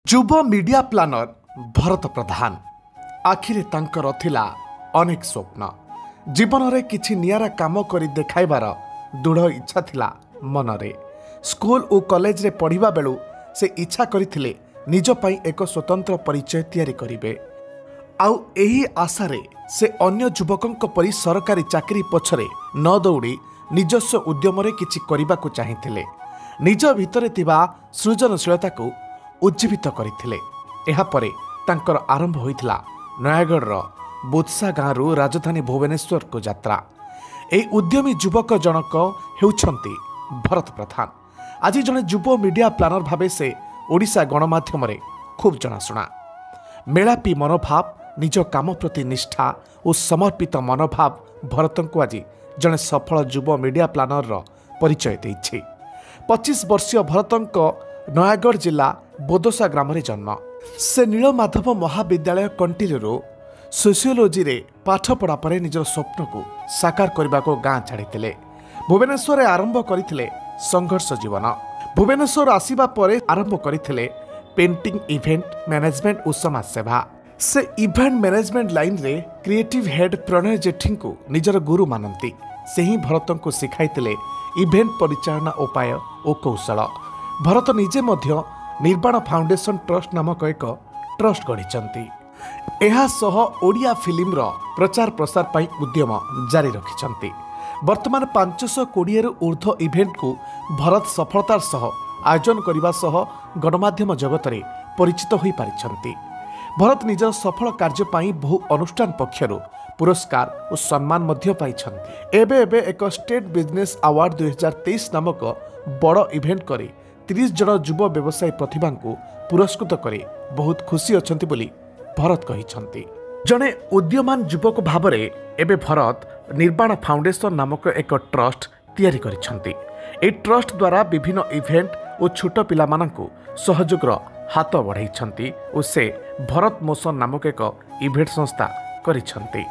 युव media planner Bharat प्रधान आखिरे तांकर थिला अनेक स्वप्न जीवन रे किछि नियारा काम करी देखाइबार दृढ़ इच्छा थिला मनरे। स्कूल और कॉलेज रे पढ़िबा बेलू से इच्छा करथिले निज पई एक स्वतंत्र परिचय तैयारी करिवे। आउ एही आशारे से अन्य युवकंक परि सरकारी चाकरी पछरे न दौड़ी निजस्व उद्यम रे किछि करिबाकू चाहिथिले। निज भितरे थिबा सृजनशीलता को उज्जीवित करथिले। एहा परे तांकर आरंभ होइथिला नयागढ़ बोत्सा गाँव राजधानी भुवनेश्वर को यात्रा। एही उद्यमी युवक जनक हेउछंती भरत प्रधान। आज जने युव मीडिया प्लानर भावे से ओडिशा गणमाध्यम रे खूब जनाशुना। मेलापी मनोभाव निज काम प्रति निष्ठा और समर्पित मनोभाव भरतंकु आज जने सफल युव मीडिया प्लानर रो परिचय देइछि। 25 वर्षीय भरतंक नयागढ़ जिला बोदोसा ग्राम रे जन्म। से नीलमाधव महाविद्यालय कंटीरू सोशियोलोजी रे पाठ पढ़ा पर निजर स्वप्न को साकार करने को गाँ छाड़ीते। भुवनेश्वर आरंभ करथिले संघर्ष जीवन। भुवनेश्वर आसीबा परे आरंभ करथिले पेंटिंग इवेंट मैनेजमेंट और समाज सेवा। से इवेंट मैनेजमेंट लाइन रे क्रिएटिव हेड प्रणय जेठी को निजर गुरु मानती। से ही भरत को शिखाइतिले इवेंट परिचालना उपाय और कौशल। भरत निजे मध्य निर्वाण फाउंडेशन ट्रस्ट नामक एक ट्रस्ट गढ़ी। एहा सह ओडिया फिल्म रो प्रचार प्रसार पाई उद्यम जारी रखिछंती। वर्तमान 520 रु ऊर्ध्व इवेंट को भरत सफलतार सह आयोजन करने सह गणमाध्यम जगत रे परिचित होई पारिछंती। भरत निजर सफल कार्य पाई बहु अनुष्ठान पक्षरु पुरस्कार और सम्मान मध्य पाइछंती। एबे एक स्टेट बिजनेस अवार्ड 2023 नामक बड़ इवेंट करे 30 जन युव व्यवसायी प्रतिभा को पुरस्कृत करे बहुत खुशी अछंती बोली भरत कहिछंती। जने उद्यमान युवक भावरे एबे भरत निर्वाण फाउंडेशन नामक एक ट्रस्ट तैयारी करिछंती। ए ट्रस्ट द्वारा विभिन्न इवेंट और छोट पिला मानकु सहयोगर हाथ बढ़ाइछंती और से भरत मोशन नामक एक इवेंट संस्था करिछंती।